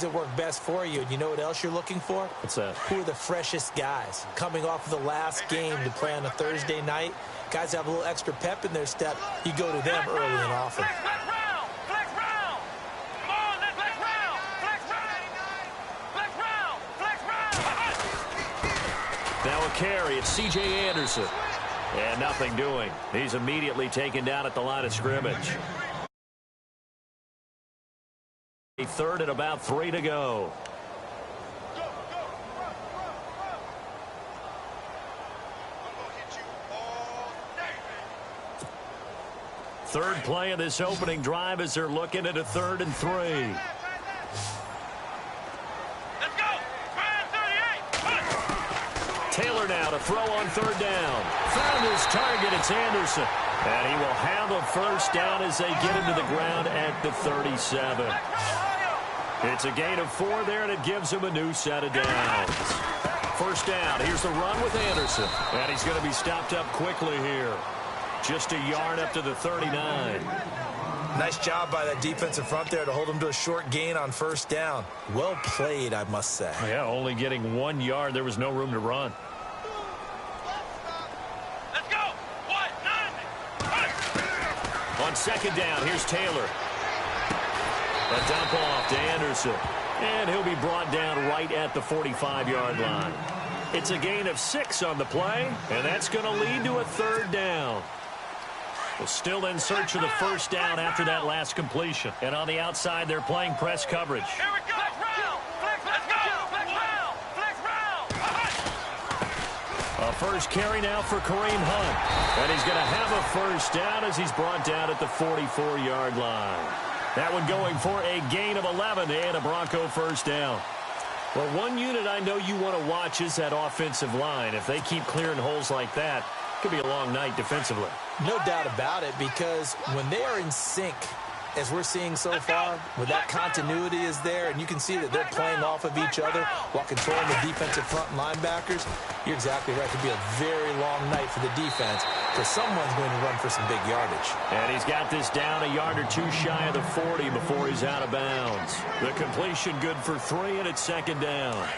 things that work best for you. And you know what else you're looking for? What's that? Who are the freshest guys? Coming off of the last game to play on a Thursday night, guys have a little extra pep in their step. You go to them early and often. Now a carry. It's C.J. Anderson. And nothing doing. He's immediately taken down at the line of scrimmage. A third and about 3 to go. Third play of this opening drive as they're looking at a 3rd and 3. Let's go! Taylor now to throw on 3rd down. Found his target. It's Anderson. And he will have a first down as they get into the ground at the 37. It's a gain of 4 there, and it gives him a new set of downs. First down. Here's the run with Anderson. And he's going to be stopped up quickly here. Just a yard up to the 39. Nice job by that defensive front there to hold him to a short gain on first down. Well played, I must say. Yeah, only getting 1 yard. There was no room to run. Let's go! On second down, here's Taylor. A dump off to Anderson. And he'll be brought down right at the 45-yard line. It's a gain of 6 on the play, and that's going to lead to a 3rd down. Well, still in search of the first down after that last completion. And on the outside, they're playing press coverage. Here we go! Let's go! Flex round! A first carry now for Kareem Hunt. And he's going to have a first down as he's brought down at the 44-yard line. That one going for a gain of 11 and a Bronco first down. Well, one unit I know you want to watch is that offensive line. If they keep clearing holes like that, it could be a long night defensively. No doubt about it, because when they are in sync, as we're seeing so far, when that continuity is there, and you can see that they're playing off of each other while controlling the defensive front linebackers, you're exactly right. It could be a very long night for the defense, because someone's going to run for some big yardage. And he's got this down a yard or 2 shy of the 40 before he's out of bounds. The completion good for 3, and it's second down.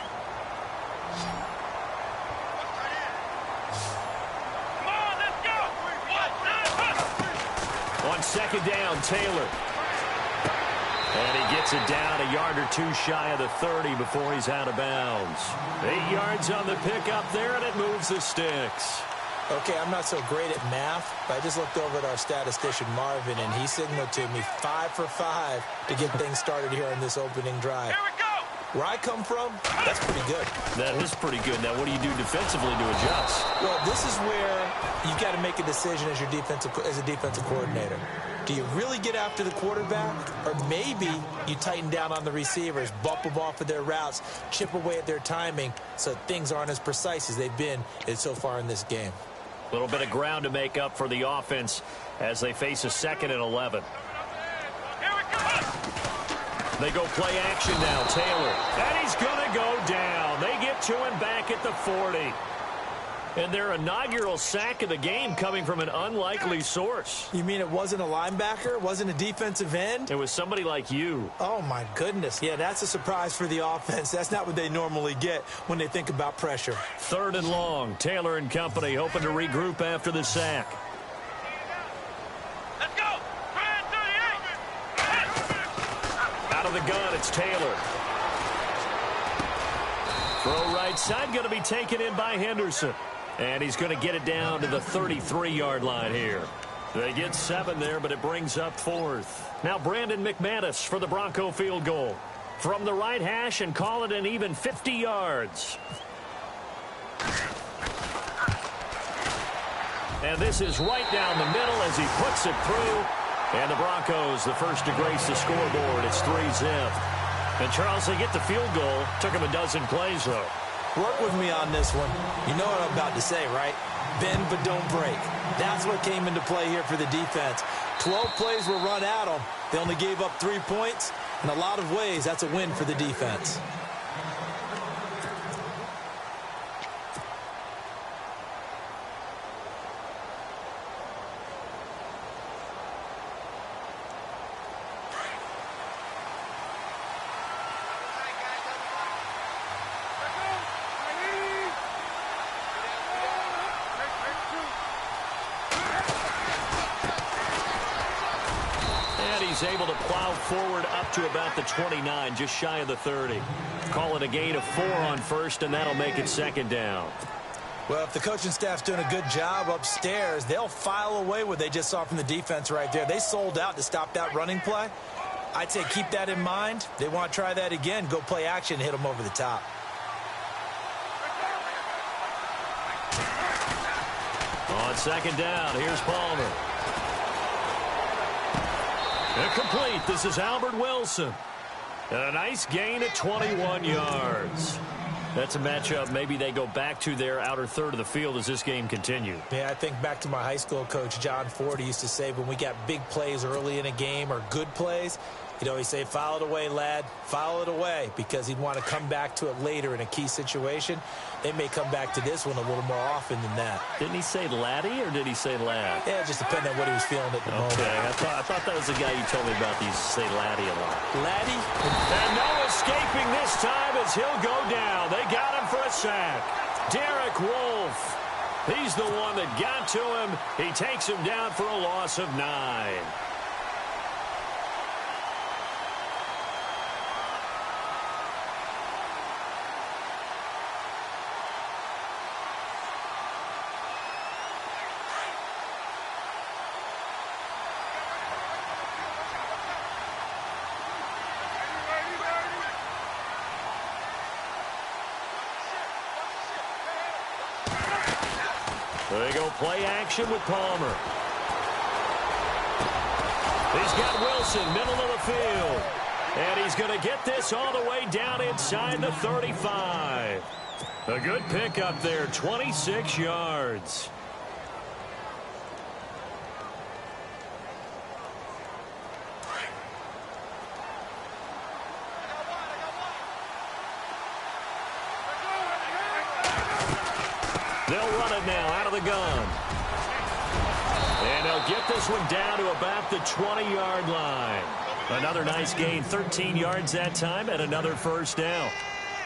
On second down, Taylor. And he gets it down a yard or 2 shy of the 30 before he's out of bounds. 8 yards on the pickup there, and it moves the sticks. Okay, I'm not so great at math, but I just looked over at our statistician, Marvin, and he signaled to me 5 for 5 to get things started here on this opening drive. Here we go! Where I come from, that's pretty good. That is pretty good. Now, what do you do defensively to adjust? Well, this is where you got to make a decision as a defensive coordinator. Do you really get after the quarterback, or maybe you tighten down on the receivers, bump them off of their routes, chip away at their timing, so things aren't as precise as they've been so far in this game. A little bit of ground to make up for the offense as they face a 2nd and 11. Here we go! They go play action now, Taylor. And he's going to go down. They get to him back at the 40. And their inaugural sack of the game coming from an unlikely source. You mean it wasn't a linebacker? It wasn't a defensive end? It was somebody like you. Oh, my goodness. Yeah, that's a surprise for the offense. That's not what they normally get when they think about pressure. 3rd and long. Taylor and company hoping to regroup after the sack. Let's go! Out of the gun, it's Taylor. Throw right side, going to be taken in by Henderson. And he's going to get it down to the 33-yard line here. They get 7 there, but it brings up 4th. Now Brandon McManus for the Bronco field goal. From the right hash and call it an even 50 yards. And this is right down the middle as he puts it through. And the Broncos, the first to grace the scoreboard. It's 3-zip. And Charles, they get the field goal. Took him a dozen plays, though. Work with me on this one. You know what I'm about to say, right? Bend but don't break. That's what came into play here for the defense. 12 plays were run at them. They only gave up 3 points. In a lot of ways, that's a win for the defense. able to plow forward up to about the 29, just shy of the 30. Call it a gain of 4 on first, and that'll make it second down. Well, if the coaching staff's doing a good job upstairs, they'll file away what they just saw from the defense right there. They sold out to stop that running play. I'd say keep that in mind. They want to try that again. Go play action, hit them over the top. On second down, here's Palmer. Incomplete. This is Albert Wilson. And a nice gain at 21 yards. That's a matchup maybe they go back to their outer third of the field as this game continues. Yeah, I think back to my high school coach, John Ford. He used to say when we got big plays early in a game or good plays, he'd always say, foul it away, lad, foul it away, because he'd want to come back to it later in a key situation. They may come back to this one a little more often than that. Didn't he say laddie or did he say lad? Yeah, it just depended on what he was feeling at the moment. Okay, I thought that was the guy you told me about. He used to say laddie a lot. Laddie? And no escaping this time as he'll go down. They got him for a sack. Derek Wolfe. He's the one that got to him. He takes him down for a loss of 9. They go play action with Palmer. He's got Wilson, middle of the field. And he's going to get this all the way down inside the 35. A good pickup there, 26 yards. They'll run it now out of the gun. And they'll get this one down to about the 20-yard line. Another nice gain, 13 yards that time, and another first down.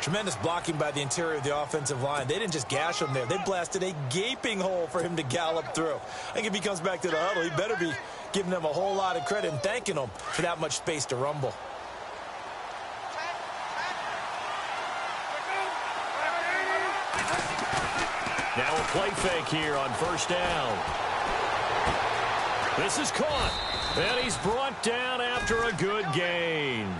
Tremendous blocking by the interior of the offensive line. They didn't just gash him there. They blasted a gaping hole for him to gallop through. I think if he comes back to the huddle, he better be giving them a whole lot of credit and thanking them for that much space to rumble. Now a play fake here on first down. This is caught. And he's brought down after a good gain.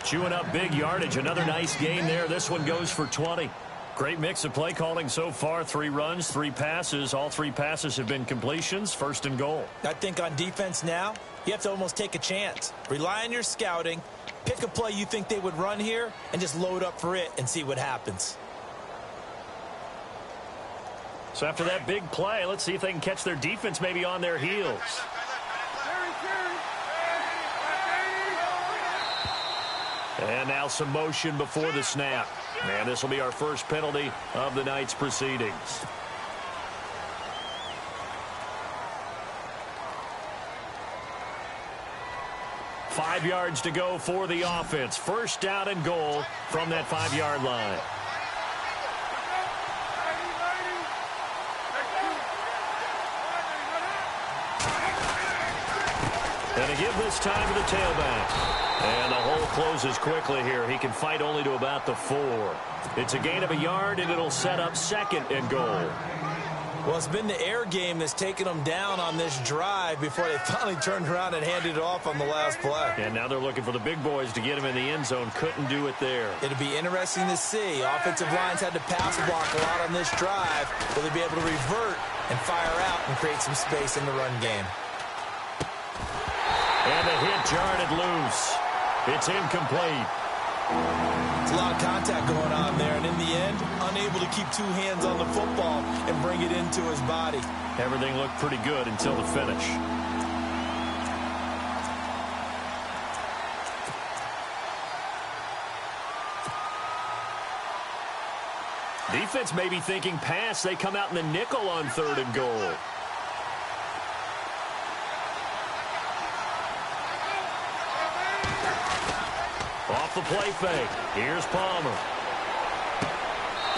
Chewing up big yardage. Another nice gain there. This one goes for 20. Great mix of play calling so far. 3 runs, 3 passes. All 3 passes have been completions. First and goal. I think on defense now, you have to almost take a chance. Rely on your scouting. Pick a play you think they would run here and just load up for it and see what happens. So after that big play, let's see if they can catch their defense maybe on their heels. And now some motion before the snap. And this will be our first penalty of the night's proceedings. Five yards to go for the offense. First down and goal from that 5-yard line. And to give this time to the tailback. And the hole closes quickly here. He can fight only to about the 4. It's a gain of a yard, and it'll set up second and goal. Well, it's been the air game that's taken them down on this drive before they finally turned around and handed it off on the last play. And now they're looking for the big boys to get him in the end zone. Couldn't do it there. It'll be interesting to see. Offensive lines had to pass block a lot on this drive. Will they be able to revert and fire out and create some space in the run game? And the hit jarred it loose. It's incomplete. It's a lot of contact going on there, and in the end, unable to keep 2 hands on the football and bring it into his body. Everything looked pretty good until the finish. Defense may be thinking pass. They come out in the nickel on 3rd and goal. Off the play fake. Here's Palmer.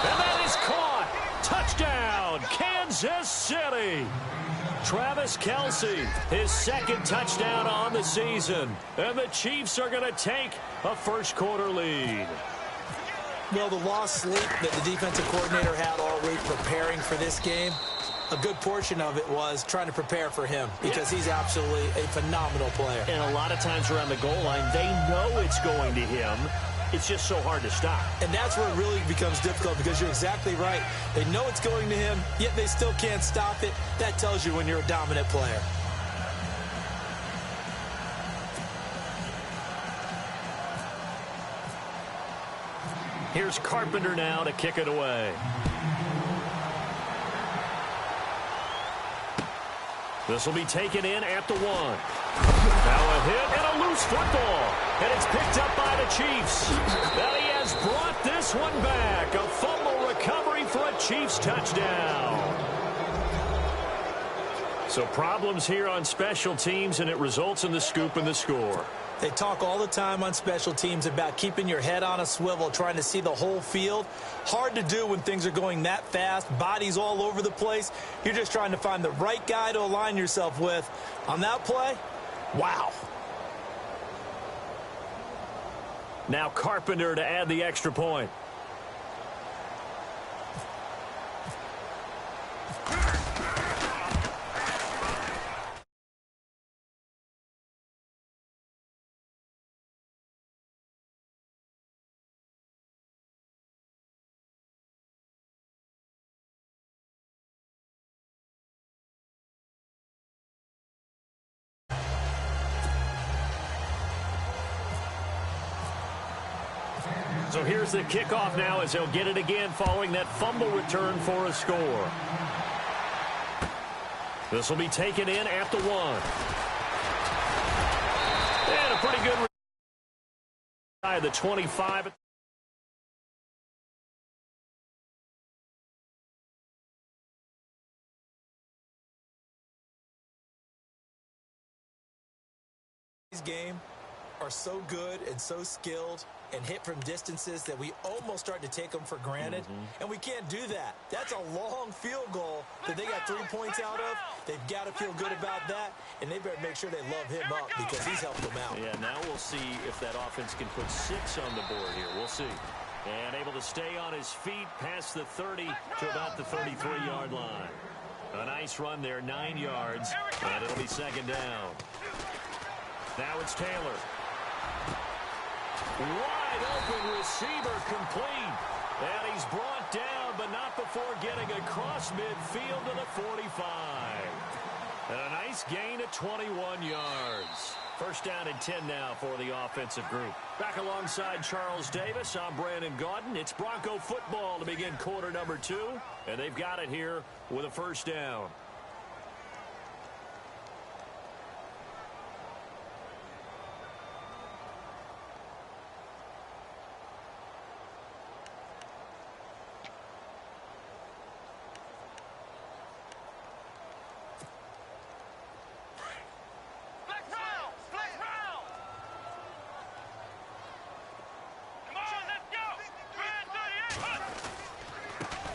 And that is caught. Touchdown, Kansas Kansas City. Travis Kelce, his second touchdown on the season. And the Chiefs are going to take a first-quarter lead. Well, the lost sleep that the defensive coordinator had all week preparing for this game, a good portion of it was trying to prepare for him because he's absolutely a phenomenal player. And a lot of times around the goal line, they know it's going to him. It's just so hard to stop. And that's where it really becomes difficult because you're exactly right. They know it's going to him, yet they still can't stop it. That tells you when you're a dominant player. Here's Carpenter now to kick it away. This will be taken in at the 1. Now a hit and a loose football. And it's picked up by the Chiefs. And he has brought this one back. A fumble recovery for a Chiefs touchdown. So problems here on special teams, and it results in the scoop and the score. They talk all the time on special teams about keeping your head on a swivel, trying to see the whole field. Hard to do when things are going that fast, bodies all over the place. You're just trying to find the right guy to align yourself with. On that play, wow. Now Carpenter to add the extra point. So here's the kickoff now as they'll get it again following that fumble return for a score. This will be taken in at the 1. And a pretty good by the 25. These games are so good and so skilled and hit from distances that we almost start to take them for granted, and we can't do that. That's a long field goal that they got 3 points out of. They've got to feel good about that, and they better make sure they love him up because he's helped them out. Yeah, now we'll see if that offense can put 6 on the board here. We'll see. And able to stay on his feet past the 30 to about the 33-yard line. A nice run there, 9 yards, and it'll be second down. Now it's Taylor. Wide open receiver complete. And he's brought down, but not before getting across midfield to the 45. And a nice gain of 21 yards. First down and 10 now for the offensive group. Back alongside Charles Davis, I'm Brandon Gaudin. It's Bronco football to begin quarter number 2. And they've got it here with a first down.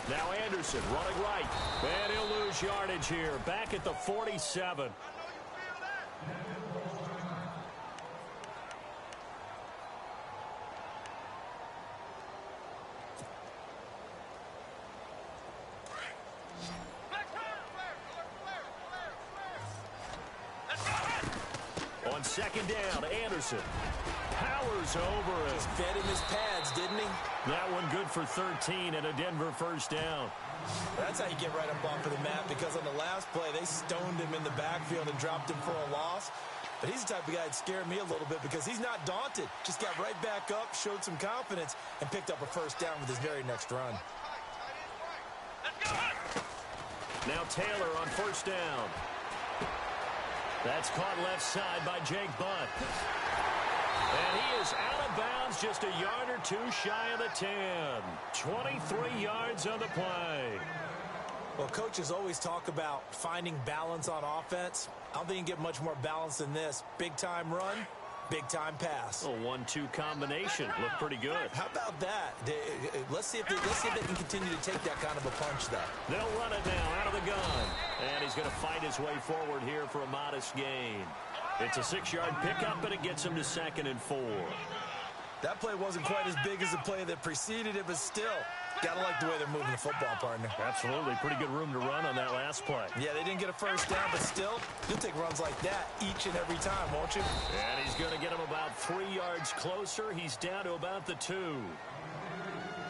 Now Anderson running right. And he'll lose yardage here. Back at the 47. On second down, Anderson powers over it. Just fed him his pads, didn't he? That one good for 13 and a Denver first down. That's how you get right up off of the map, because on the last play, they stoned him in the backfield and dropped him for a loss. But he's the type of guy that scared me a little bit because he's not daunted. Just got right back up, showed some confidence, and picked up a first down with his very next run. Now Taylor on first down. That's caught left side by Jake Butt. And he is out of bounds just a yard or 2 shy of the 10. 23 yards on the play. Well, coaches always talk about finding balance on offense. I don't think you can get much more balance than this. Big-time run, Big-time pass. A 1-2 combination. Looked pretty good. How about that? Let's see if they can continue to take that kind of a punch, though. They'll run it now out of the gun. And he's going to fight his way forward here for a modest gain. It's a 6-yard pickup, and it gets him to 2nd and 4. That play wasn't quite as big as the play that preceded it, but still, gotta like the way they're moving the football, partner. Absolutely. Pretty good room to run on that last play. Yeah, they didn't get a first down, but still, you'll take runs like that each and every time, won't you? And he's going to get him about 3 yards closer. He's down to about the 2.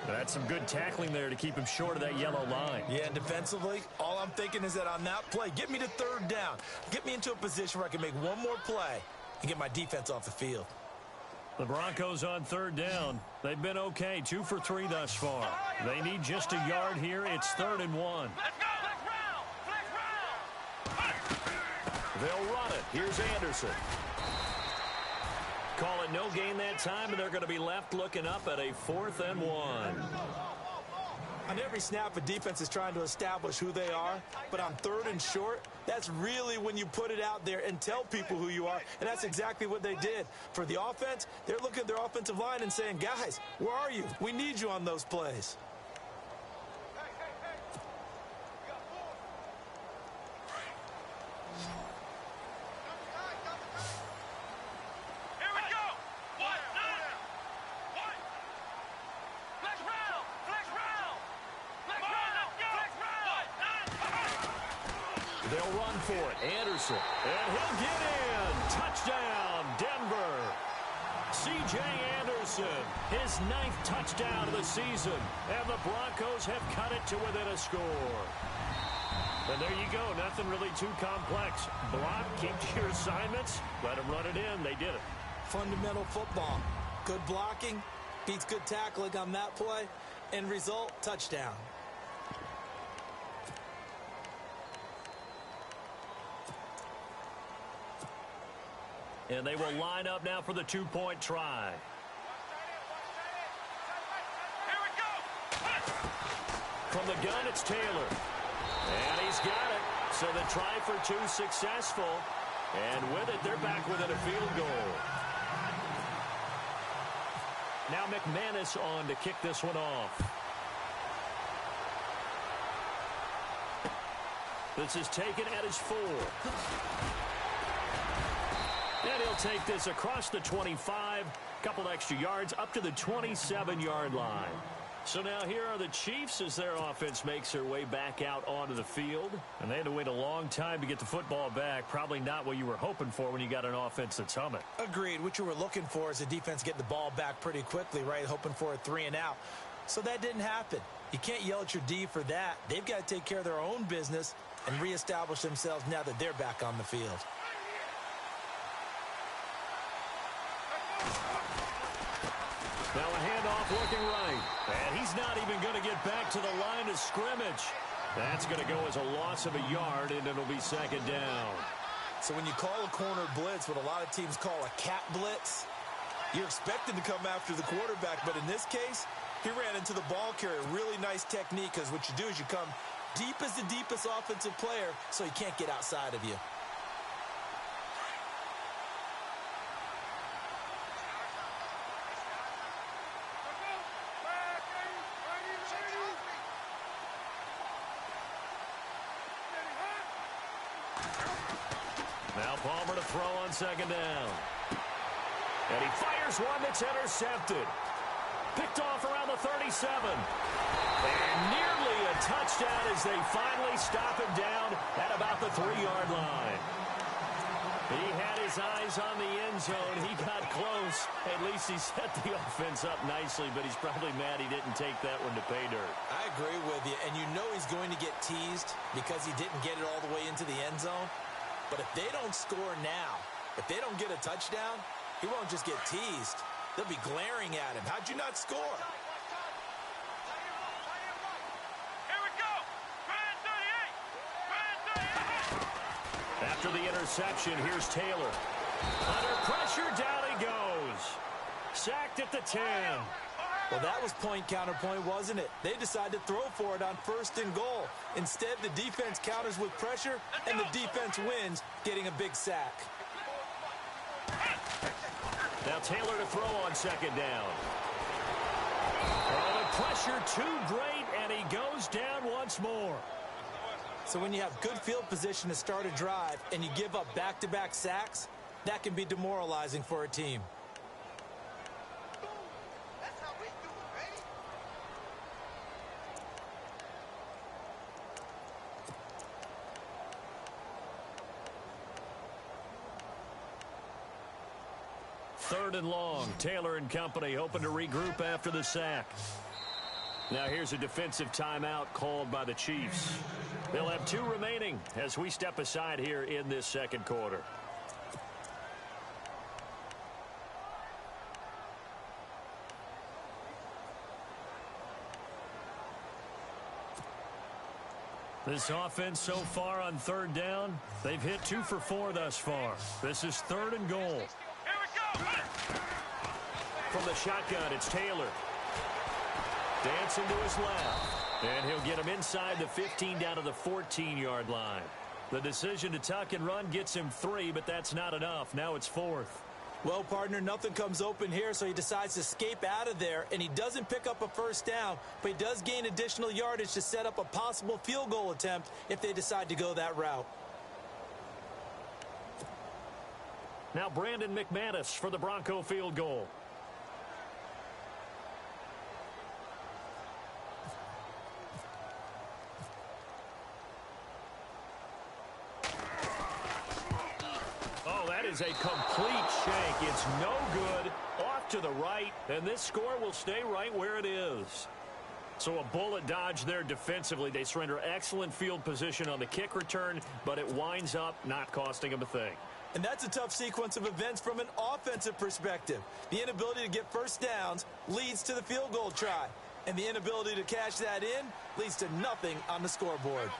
That's some good tackling there to keep him short of that yellow line. Yeah, and defensively, all I'm thinking is that on that play, get me to 3rd down. Get me into a position where I can make one more play and get my defense off the field. The Broncos on 3rd down. They've been okay, 2 for 3 thus far. They need just a yard here. It's 3rd and 1. Let's go. Flex round. They'll run it. Here's Anderson. Call it no gain that time, and they're going to be left looking up at a 4th and 1. On every snap, a defense is trying to establish who they are, but on 3rd and short, that's really when you put it out there and tell people who you are, and that's exactly what they did. For the offense, they're looking at their offensive line and saying, guys, where are you? We need you on those plays. Here we go. What? Flex round. Flex round. Flex round. Flex round. They'll run for it. Anderson. And he'll get in. Touchdown, Denver. C.J. Anderson, his 9th touchdown of the season. And the Broncos have cut it to within a score. And there you go. Nothing really too complex. Block, keep to your assignments. Let them run it in. They did it. Fundamental football. Good blocking, beats good tackling on that play. End result, touchdown. And they will line up now for the 2-point try. Here we go. From the gun, it's Taylor. And he's got it. So the try for 2 successful. And with it, they're back within a field goal. Now McManus on to kick this one off. This is taken at his 4. And he'll take this across the 25, couple extra yards up to the 27-yard line. So now here are the Chiefs as their offense makes their way back out onto the field. And they had to wait a long time to get the football back. Probably not what you were hoping for when you got an offense that's humming. Agreed. What you were looking for is the defense get the ball back pretty quickly, right? Hoping for a 3 and out. So that didn't happen. You can't yell at your D for that. They've got to take care of their own business and reestablish themselves now that they're back on the field. Now a handoff looking right. And he's not even going to get back to the line of scrimmage. That's going to go as a loss of a yard, and it'll be 2nd down. So when you call a corner blitz, what a lot of teams call a cat blitz, you're expected to come after the quarterback. But in this case, he ran into the ball carrier. Really nice technique, because what you do is you come deep as the deepest offensive player so he can't get outside of you. Now Palmer to throw on 2nd down. And he fires one that's intercepted. Picked off around the 37. And nearly a touchdown as they finally stop him down at about the 3-yard line. He had his eyes on the end zone. He got close. At least he set the offense up nicely, but he's probably mad he didn't take that one to pay dirt. I agree with you, and you know he's going to get teased because he didn't get it all the way into the end zone. But if they don't score now, if they don't get a touchdown, he won't just get teased. They'll be glaring at him. How'd you not score? Here we go. Grand 38. After the interception, here's Taylor. Under pressure, down he goes. Sacked at the 10. Well, that was point counterpoint, wasn't it? They decided to throw for it on 1st and goal. Instead, the defense counters with pressure, and the defense wins, getting a big sack. Now Taylor to throw on second down. Oh, the pressure too great, and he goes down once more. So when you have good field position to start a drive and you give up back-to-back sacks, that can be demoralizing for a team. That's how we do it, baby. Third and long. Taylor and company hoping to regroup after the sack. Now here's a defensive timeout called by the Chiefs. They'll have 2 remaining as we step aside here in this second quarter. This offense so far on third down, they've hit 2 for 4 thus far. This is third and goal. Here we go. From the shotgun, it's Taylor. Dancing to his left. And he'll get him inside the 15 down to the 14-yard line. The decision to tuck and run gets him 3, but that's not enough. Now it's 4th. Well, partner, nothing comes open here, so he decides to escape out of there, and he doesn't pick up a first down, but he does gain additional yardage to set up a possible field goal attempt if they decide to go that route. Now Brandon McManus for the Bronco field goal. Is a complete shank. It's no good. Off to the right, and this score will stay right where it is. So a bullet dodge there defensively. They surrender excellent field position on the kick return, but it winds up not costing them a thing. And that's a tough sequence of events from an offensive perspective. The inability to get first downs leads to the field goal try, and the inability to cash that in leads to nothing on the scoreboard.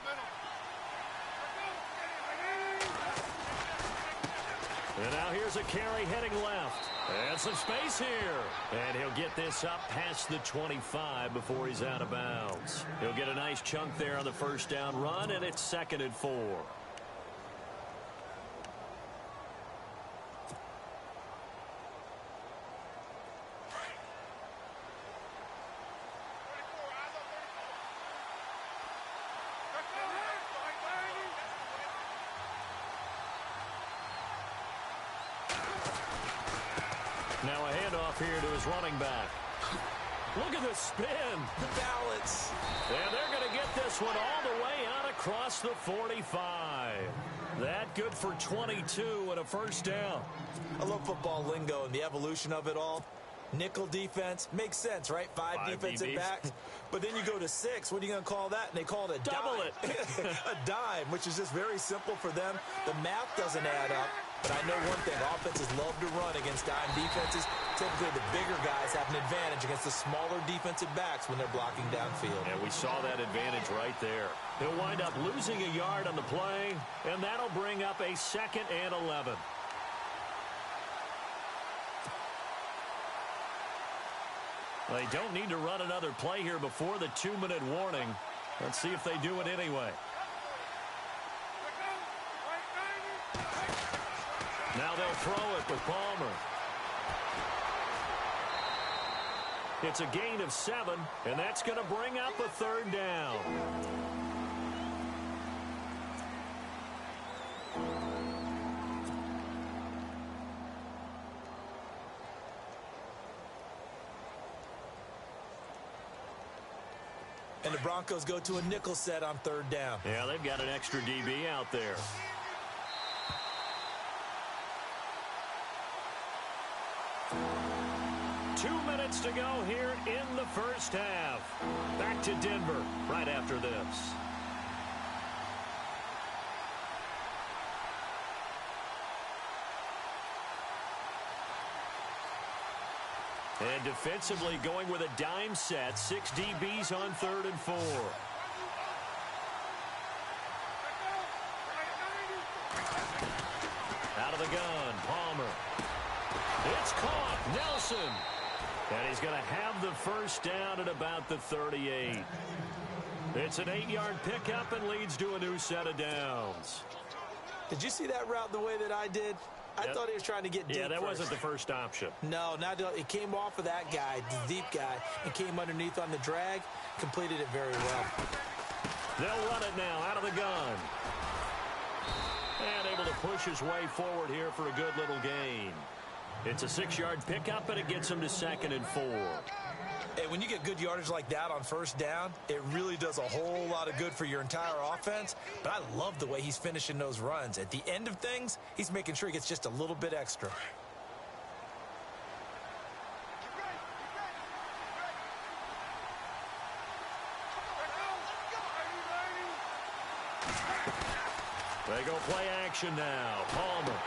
And now here's a carry heading left. And some space here. And he'll get this up past the 25 before he's out of bounds. He'll get a nice chunk there on the first down run, and it's 2nd and 4. Now a handoff here to his running back. Look at the spin. The balance. And they're going to get this one all the way out across the 45. That good for 22 and a first down. I love football lingo and the evolution of it all. Nickel defense makes sense, right? Five defensive DBs. backs. But then you go to 6. What are you going to call that? And they call it a Double dime. it. A dime, which is just very simple for them. The math doesn't add up. But I know one thing. Offenses love to run against dime defenses. Typically, the bigger guys have an advantage against the smaller defensive backs when they're blocking downfield. And we saw that advantage right there. He'll wind up losing a yard on the play, and that'll bring up a 2nd and 11. They don't need to run another play here before the 2-minute warning. Let's see if they do it anyway. Now they'll throw it with Palmer. It's a gain of 7, and that's going to bring up a 3rd down. And the Broncos go to a nickel set on 3rd down. Yeah, they've got an extra DB out there. To go here in the first half. Back to Denver right after this. And defensively going with a dime set. 6 DBs on 3rd and 4. Out of the gun, Palmer. It's caught. Nelson. And he's going to have the first down at about the 38. It's an 8-yard pickup and leads to a new set of downs. Did you see that route the way that I did? I thought he was trying to get deep. Yeah, that first. wasn't the first option. No, it came off of that guy, the deep guy, and came underneath on the drag, completed it very well. They'll run it now out of the gun. And able to push his way forward here for a good little gain. It's a 6-yard pickup, and it gets him to 2nd and 4. Hey, when you get good yardage like that on first down, it really does a whole lot of good for your entire offense. But I love the way he's finishing those runs. At the end of things, he's making sure he gets just a little bit extra. They go play action now. Palmer.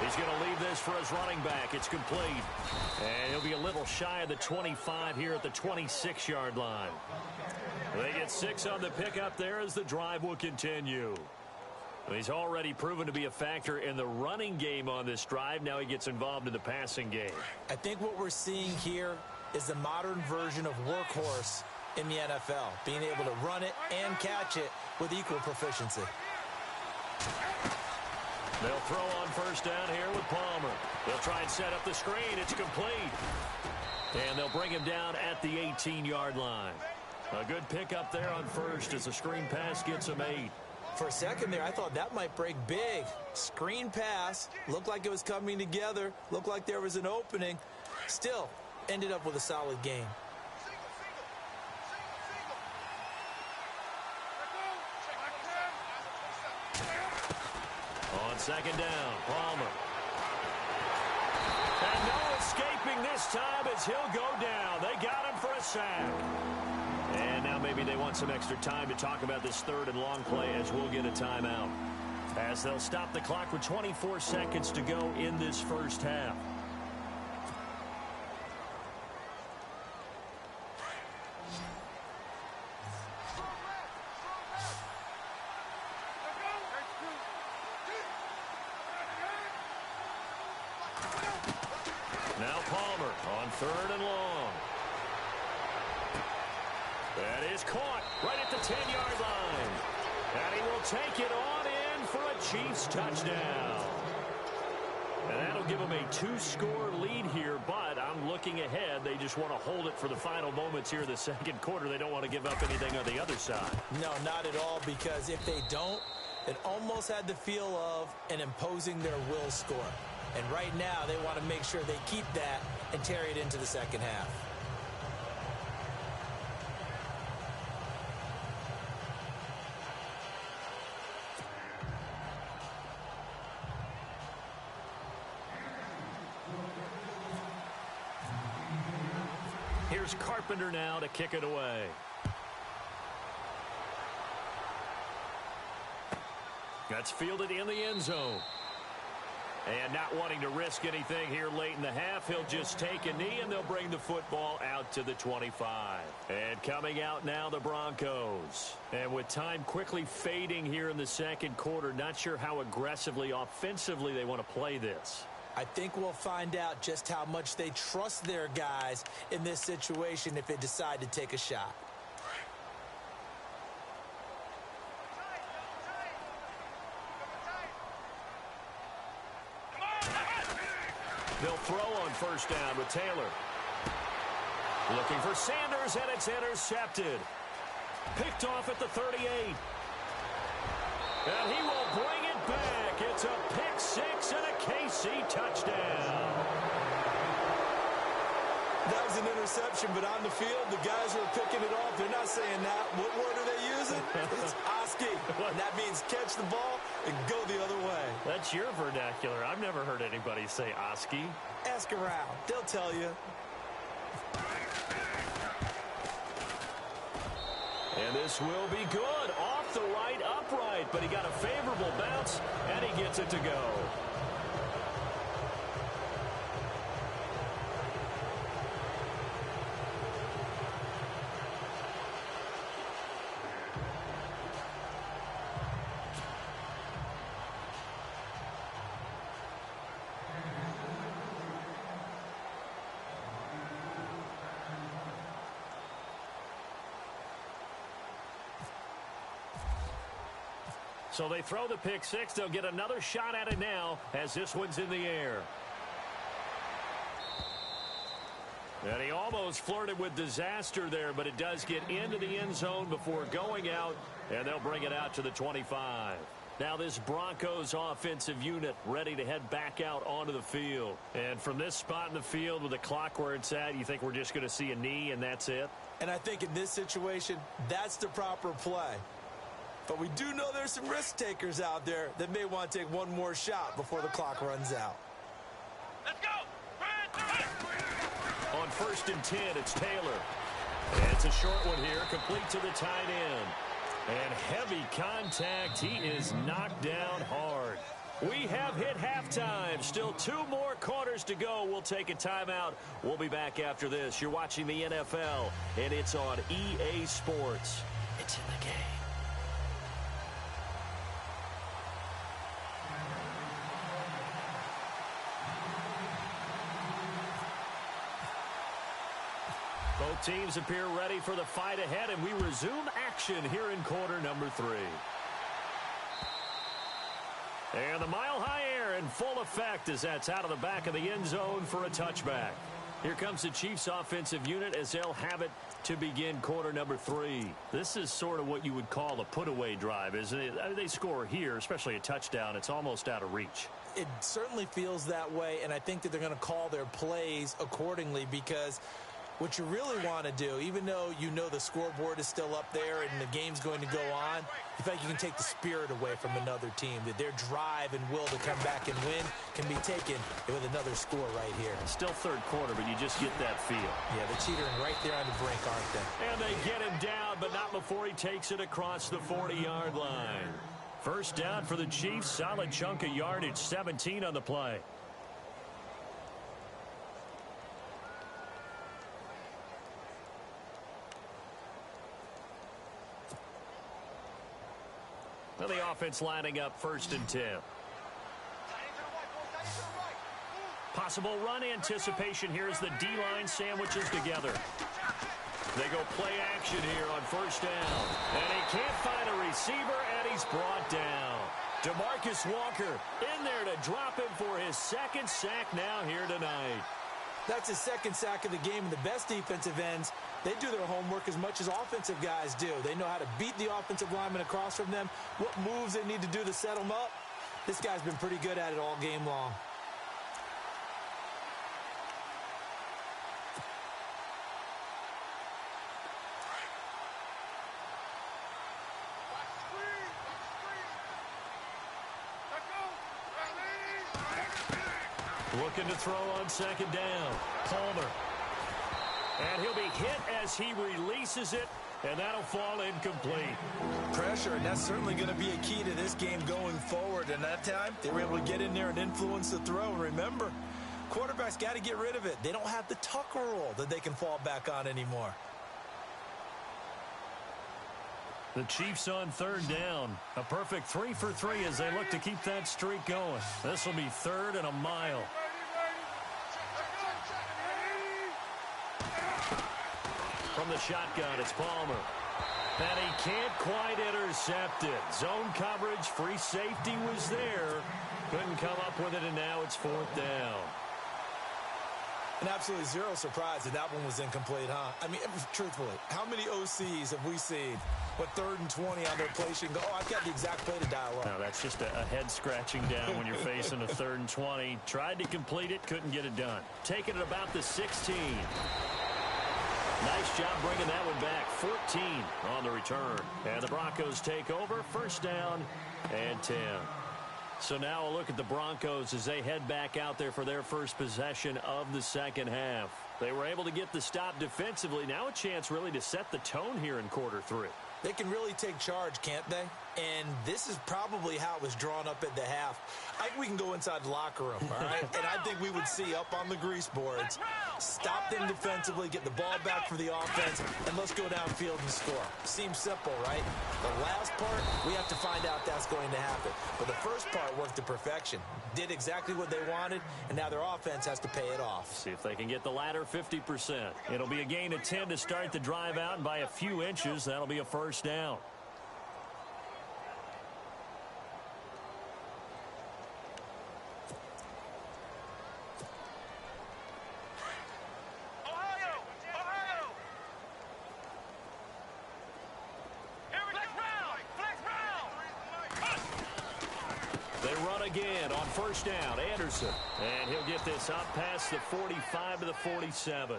He's going to leave this for his running back. It's complete. And he'll be a little shy of the 25 here at the 26-yard line. They get 6 on the pickup there as the drive will continue. He's already proven to be a factor in the running game on this drive. Now he gets involved in the passing game. I think what we're seeing here is the modern version of workhorse in the NFL, being able to run it and catch it with equal proficiency. They'll throw on first down here with Palmer. They'll try and set up the screen. It's complete. And they'll bring him down at the 18-yard line. A good pickup there on first as the screen pass gets him 8. For a second there, I thought that might break big. Screen pass, looked like it was coming together, looked like there was an opening. Still, ended up with a solid game. On second down, Palmer. And no escaping this time as he'll go down. They got him for a sack. And now maybe they want some extra time to talk about this 3rd and long play as we'll get a timeout. As they'll stop the clock with 24 seconds to go in this first half. Now Palmer on 3rd and long. That is caught right at the 10-yard line. And he will take it on in for a Chiefs touchdown. And that'll give them a 2-score lead here, but I'm looking ahead. They just want to hold it for the final moments here in the second quarter. They don't want to give up anything on the other side. No, not at all, because if they don't, it almost had the feel of an imposing their will score. And right now, they want to make sure they keep that and carry it into the second half. Here's Carpenter now to kick it away. That's fielded in the end zone. And not wanting to risk anything here late in the half, he'll just take a knee and they'll bring the football out to the 25. And coming out now, the Broncos. And with time quickly fading here in the second quarter, not sure how aggressively, offensively they want to play this. I think we'll find out just how much they trust their guys in this situation if they decide to take a shot. They'll throw on first down with Taylor. Looking for Sanders, and it's intercepted. Picked off at the 38. And he will bring it back. It's a pick-6 and a KC touchdown. That was an interception, but on the field, the guys who are picking it off, they're not saying that. What word are they using? It's Oski. And that means catch the ball and go the other way. That's your vernacular. I've never heard anybody say Oski. Ask around. They'll tell you. And this will be good. Off the right upright, but he got a favorable bounce, and he gets it to go. So they throw the pick six. They'll get another shot at it now as this one's in the air. And he almost flirted with disaster there, but it does get into the end zone before going out, and they'll bring it out to the 25. Now this Broncos offensive unit ready to head back out onto the field. And from this spot in the field with the clock where it's at, you think we're just going to see a knee and that's it? And I think in this situation, that's the proper play. But we do know there's some risk takers out there that may want to take one more shot before the clock runs out. Let's go. On 1st and 10, it's Taylor. And it's a short one here, complete to the tight end. And heavy contact. He is knocked down hard. We have hit halftime. Still 2 more quarters to go. We'll take a timeout. We'll be back after this. You're watching the NFL, and it's on EA Sports. It's in the game. Both teams appear ready for the fight ahead, and we resume action here in quarter number 3. And the mile-high air in full effect as that's out of the back of the end zone for a touchback. Here comes the Chiefs offensive unit as they'll have it to begin quarter number 3. This is sort of what you would call a put-away drive, isn't it? I mean, they score here, especially a touchdown. It's almost out of reach. It certainly feels that way, and I think that they're going to call their plays accordingly because what you really want to do, even though you know the scoreboard is still up there and the game's going to go on, you feel like you can take the spirit away from another team, that their drive and will to come back and win can be taken with another score right here. Still third quarter, but you just get that feel. Yeah, they're teetering right there on the brink, aren't they? And they get him down, but not before he takes it across the 40-yard line. First down for the Chiefs, solid chunk of yardage, 17 on the play. Well, the offense lining up 1st and 10. Possible run anticipation here as the D-line sandwiches together. They go play action here on 1st down. And he can't find a receiver, and he's brought down. DeMarcus Walker in there to drop him for his 2nd sack now here tonight. That's his 2nd sack of the game, and the best defensive ends, they do their homework as much as offensive guys do. They know how to beat the offensive lineman across from them, what moves they need to do to set them up. This guy's been pretty good at it all game long. Looking to throw on 2nd down. Palmer. And he'll be hit as he releases it, and that'll fall incomplete. Pressure, and that's certainly going to be a key to this game going forward. And that time, they were able to get in there and influence the throw. Remember, quarterbacks got to get rid of it. They don't have the Tucker rule that they can fall back on anymore. The Chiefs on 3rd down. A perfect 3 for 3 as they look to keep that streak going. This will be 3rd and a mile. From the shotgun, it's Palmer. And he can't quite intercept it. Zone coverage, free safety was there. Couldn't come up with it, and now it's 4th down. And absolutely zero surprise that that one was incomplete, huh? I mean, truthfully, how many OCs have we seen with 3rd and 20 on their play sheet and go, oh, I've got the exact play to dial up? No, that's just a head scratching down when you're facing a 3rd and 20. Tried to complete it, couldn't get it done. Taking it about the 16. Nice job bringing that one back. 14 on the return. And the Broncos take over. 1st down and 10. So now a look at the Broncos as they head back out there for their first possession of the 2nd half. They were able to get the stop defensively. Now a chance really to set the tone here in quarter 3. They can really take charge, can't they? And this is probably how it was drawn up at the half. I think we can go inside the locker room, all right? And I think we would see up on the grease boards, stop them defensively, get the ball back for the offense, and let's go downfield and score. Seems simple, right? The last part, we have to find out that's going to happen. But the first part worked to perfection. Did exactly what they wanted, and now their offense has to pay it off. See if they can get the latter 50%. It'll be a gain of 10 to start the drive out, and by a few inches, that'll be a 1st down. again on first down. Anderson. And he'll get this up past the 45 to the 47.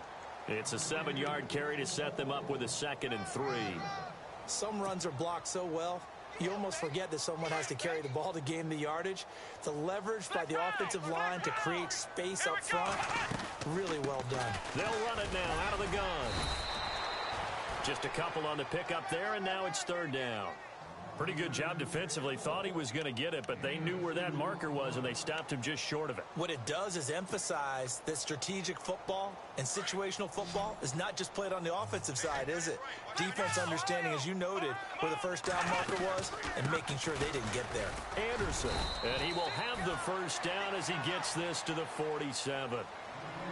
It's a 7-yard carry to set them up with a 2nd and 3. Some runs are blocked so well, you almost forget that someone has to carry the ball to gain the yardage. The leverage by the offensive line to create space up front, really well done. They'll run it now out of the gun. Just a couple on the pickup there, and now it's 3rd down. Pretty good job defensively. Thought he was going to get it, but they knew where that marker was, and they stopped him just short of it. What it does is emphasize that strategic football and situational football is not just played on the offensive side, is it? Defense understanding, as you noted, where the first down marker was and making sure they didn't get there. Anderson, and he will have the first down as he gets this to the 47.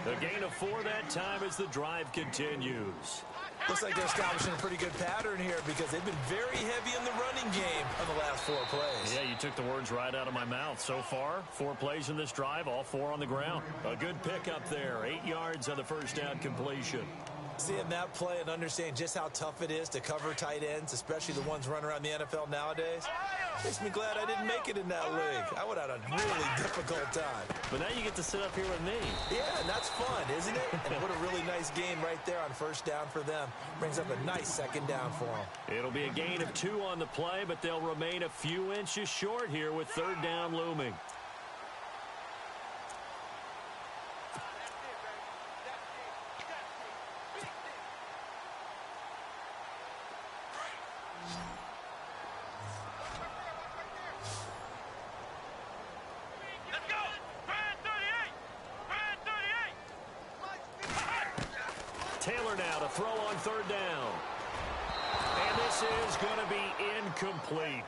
A gain of 4 that time as the drive continues. Looks like they're establishing a pretty good pattern here because they've been very heavy in the running game on the last 4 plays. Yeah, you took the words right out of my mouth. So far, 4 plays in this drive, all 4 on the ground. A good pickup there, 8 yards on the first down completion. Seeing that play and understanding just how tough it is to cover tight ends, especially the ones running around the NFL nowadays, makes me glad I didn't make it in that league. I would have had a really difficult time. But now you get to sit up here with me. Yeah, and that's fun, isn't it? And what a really nice game right there on first down for them. Brings up a nice 2nd down for them. It'll be a gain of 2 on the play, but they'll remain a few inches short here with 3rd down looming. Taylor now to throw on 3rd down. And this is going to be incomplete.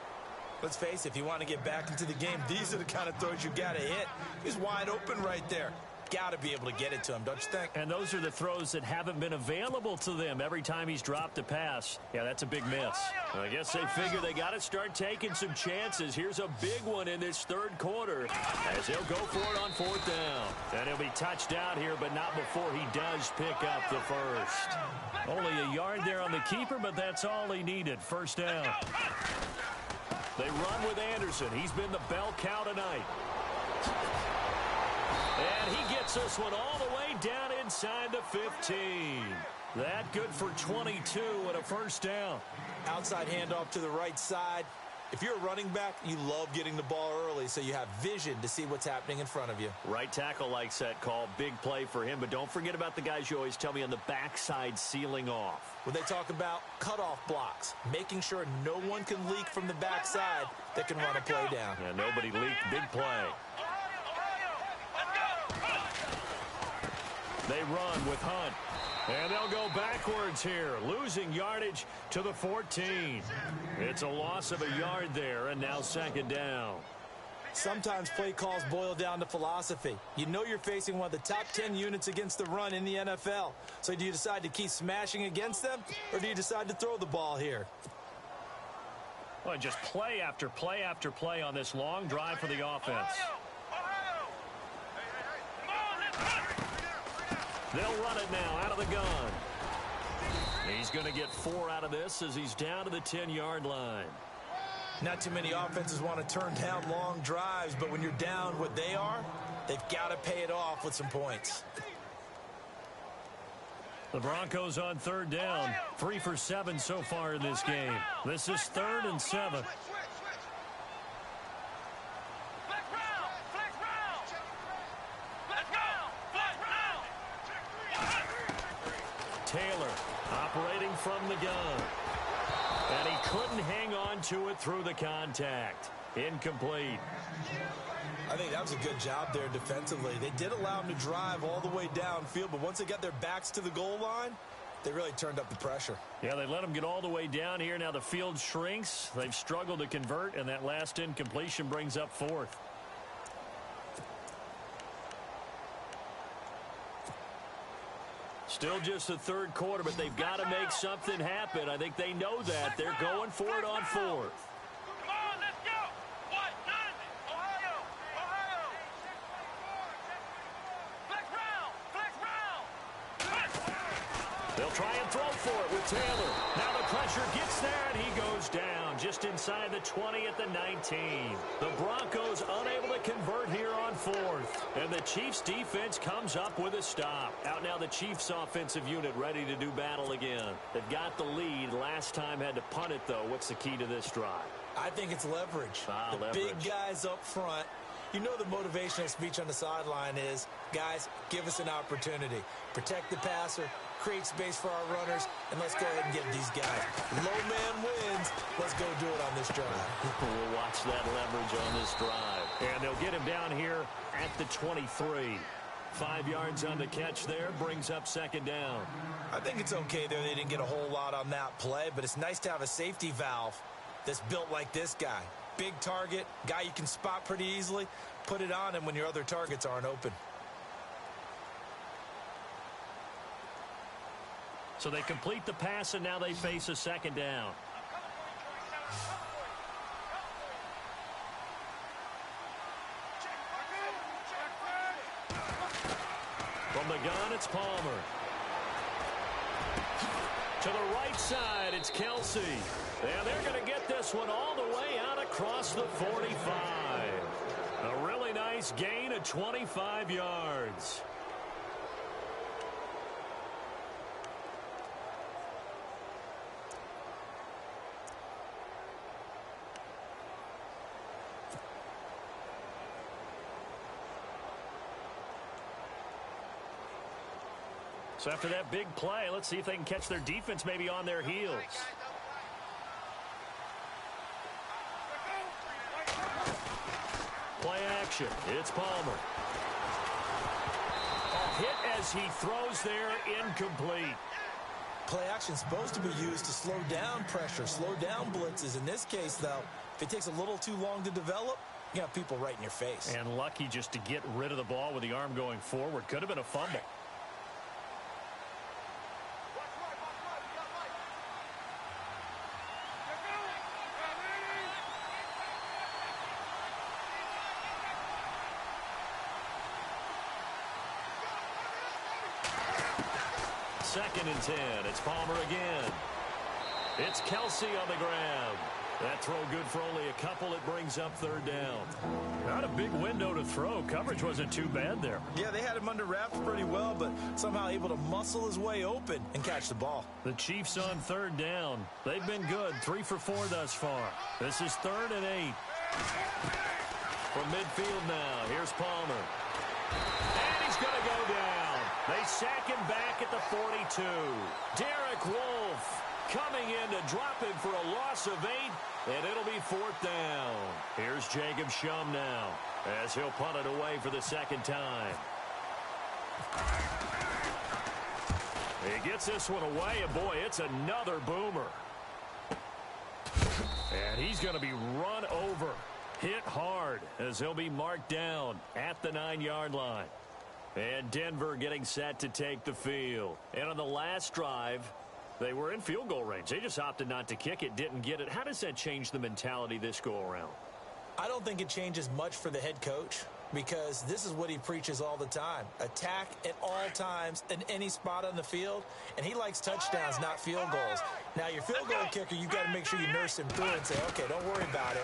Let's face it, if you want to get back into the game, these are the kind of throws you got to hit. He's wide open right there. Got to be able to get it to him, don't you think? And those are the throws that haven't been available to them every time he's dropped a pass. Yeah, that's a big miss. I guess they figure they got to start taking some chances. Here's a big one in this 3rd quarter as he'll go for it on 4th down. And he'll be touched out here, but not before he does pick up the first. Only a yard there on the keeper, but that's all he needed. 1st down. They run with Anderson. He's been the bell cow tonight. And he gets this one all the way down inside the 15. That good for 22 and a 1st down. Outside handoff to the right side. If you're a running back, you love getting the ball early so you have vision to see what's happening in front of you. Right tackle likes that call. Big play for him. But don't forget about the guys you always tell me on the backside sealing off. When they talk about cutoff blocks, making sure no one can leak from the backside that can run a play down. Yeah, nobody leaked. Big play. They run with Hunt. And they'll go backwards here, losing yardage to the 14. It's a loss of a yard there, and now 2nd down. Sometimes play calls boil down to philosophy. You know you're facing one of the top 10 units against the run in the NFL. So do you decide to keep smashing against them, or do you decide to throw the ball here? Well, just play after play after play on this long drive for the offense. They'll run it now out of the gun. He's going to get 4 out of this as he's down to the 10-yard line. Not too many offenses want to turn down long drives, but when you're down what they are, they've got to pay it off with some points. The Broncos on 3rd down, 3 for 7 so far in this game. This is 3rd and 7. Taylor operating from the gun. And he couldn't hang on to it through the contact. Incomplete. I think that was a good job there defensively. They did allow him to drive all the way downfield, but once they got their backs to the goal line, they really turned up the pressure. Yeah, they let him get all the way down here. Now the field shrinks. They've struggled to convert, and that last incompletion brings up 4th. Still just the 3rd quarter, but they've got to make something happen. I think they know that. They're going for it on 4th. Come on, let's go. What? Ohio. Flex round. They'll try and throw for it with Taylor. Now the pressure gets there, and he goes down. down just inside the 20 at the 19. The Broncos unable to convert here on fourth. And the Chiefs defense comes up with a stop. Out now the Chiefs offensive unit ready to do battle again. They've got the lead. Last time had to punt it, though. What's the key to this drive? I think it's leverage. The leverage. Big guys up front. You know the motivational speech on the sideline is, guys, give us an opportunity. Protect the passer, create space for our runners, and let's go ahead and get these guys. Low man wins. Let's go do it on this drive. We'll watch that leverage on this drive. And they'll get him down here at the 23. 5 yards on the catch there, brings up second down. I think it's okay there. They didn't get a whole lot on that play, but it's nice to have a safety valve that's built like this guy. Big target, guy you can spot pretty easily. Put it on him when your other targets aren't open. So they complete the pass, and now they face a second down. From the gun, it's Palmer. To the right side, it's Kelsey. And they're going to get this one all the way out across the 45. A really nice gain of 25 yards. So after that big play, let's see if they can catch their defense maybe on their heels. Play action. It's Palmer. A hit as he throws there, incomplete. Play action is supposed to be used to slow down pressure, slow down blitzes. In this case, though, if it takes a little too long to develop, you have people right in your face. And lucky just to get rid of the ball with the arm going forward. Could have been a fumble. Second and 10. It's Palmer again. It's Kelsey on the ground. That throw good for only a couple. It brings up third down. Not a big window to throw. Coverage wasn't too bad there. Yeah, they had him under wraps pretty well, but somehow able to muscle his way open and catch the ball. The Chiefs on third down. They've been good. 3 for 4 thus far. This is 3rd and 8. From midfield now, here's Palmer. And he's going to go down. They sack him back at the 42. Derek Wolfe coming in to drop him for a loss of 8, and it'll be 4th down. Here's Jacob Shum now as he'll punt it away for the second time. He gets this one away, and boy, it's another boomer. And he's going to be run over, hit hard, as he'll be marked down at the 9-yard line. And Denver getting set to take the field. And on the last drive, they were in field goal range. They just opted not to kick it, didn't get it. How does that change the mentality this go-around? I don't think it changes much for the head coach because this is what he preaches all the time. Attack at all times in any spot on the field, and he likes touchdowns, not field goals. Now, your field goal kicker, you've got to make sure you nurse him through and say, okay, don't worry about it.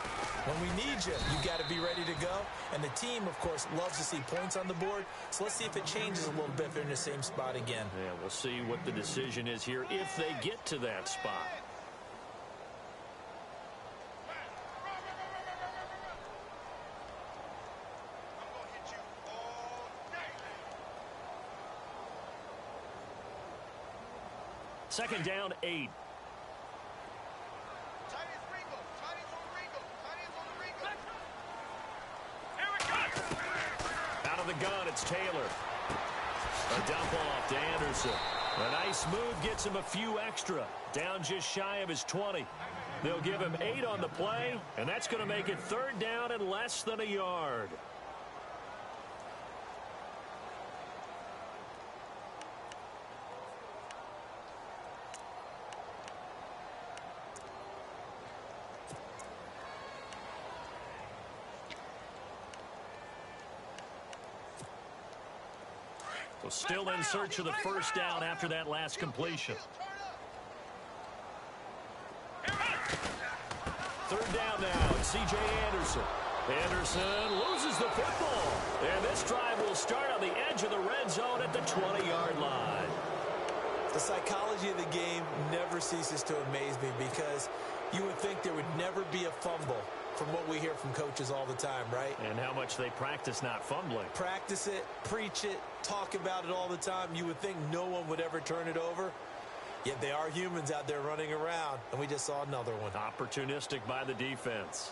When we need you, you've got to be ready to go. And the team, of course, loves to see points on the board. So let's see if it changes a little bit if they're in the same spot again. Yeah, we'll see what the decision is here if they get to that spot. Second down, 8. Out of the gun, it's Taylor. A dump off to Anderson. A nice move gets him a few extra. Down just shy of his 20. They'll give him 8 on the play, and that's going to make it 3rd down and less than a yard. So still in search of the first down after that last completion. third down now. It's C.J. Anderson. Anderson loses the football. And this drive will start on the edge of the red zone at the 20-yard line. The psychology of the game never ceases to amaze me because you would think there would never be a fumble from what we hear from coaches all the time, right? And how much they practice not fumbling. Practice it, preach it, talk about it all the time. You would think no one would ever turn it over. Yet they are humans out there running around, and we just saw another one. Opportunistic by the defense.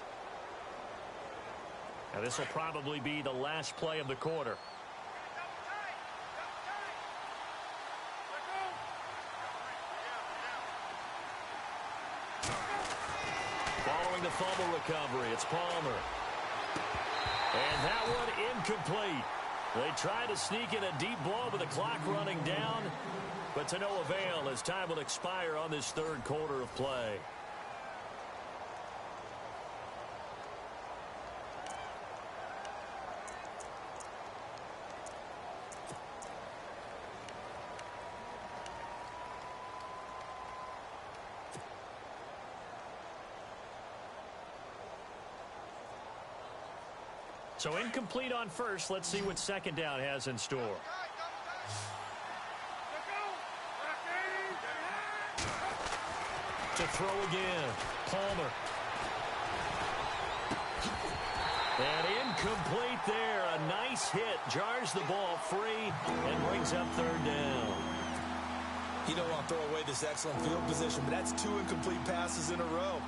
Now this will probably be the last play of the quarter. Following the fumble recovery, it's Palmer. And that one incomplete. They try to sneak in a deep ball with the clock running down, but to no avail as time will expire on this third quarter of play. So incomplete on first. Let's see what second down has in store. To throw again, Palmer. And incomplete there. A nice hit. Jars the ball free and brings up third down. You don't want to throw away this excellent field position, but that's 2 incomplete passes in a row.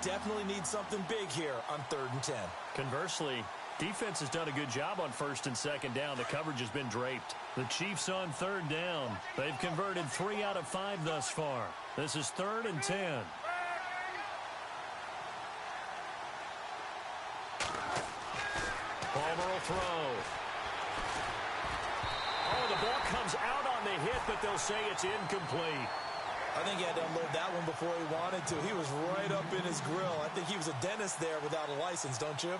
Definitely need something big here on 3rd and 10. Conversely, defense has done a good job on 1st and 2nd down. The coverage has been draped. The Chiefs on 3rd down. They've converted 3 out of 5 thus far. This is 3rd and 10. Palmer will throw. Oh, the ball comes out on the hit, but they'll say it's incomplete. I think he had to unload that one before he wanted to. He was right up in his grill. I think he was a dentist there without a license, don't you?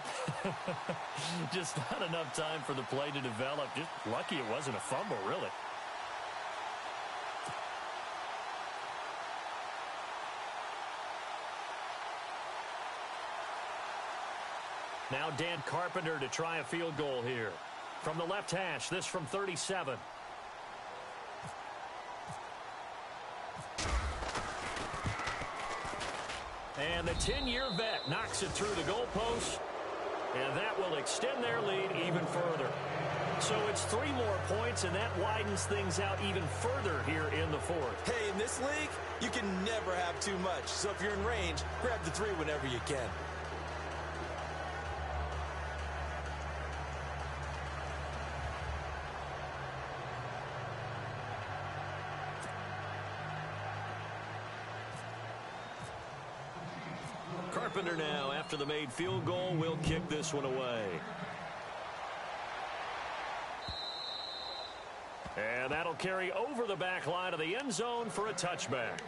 Just not enough time for the play to develop. Just lucky it wasn't a fumble, really. Now Dan Carpenter to try a field goal here. From the left hash, this from 37. And the 10-year vet knocks it through the goalpost, and that will extend their lead even further. So it's 3 more points, and that widens things out even further here in the 4th. Hey, in this league, you can never have too much. So if you're in range, grab the 3 whenever you can. Carpenter now, after the made field goal, will kick this one away. And that'll carry over the back line of the end zone for a touchback.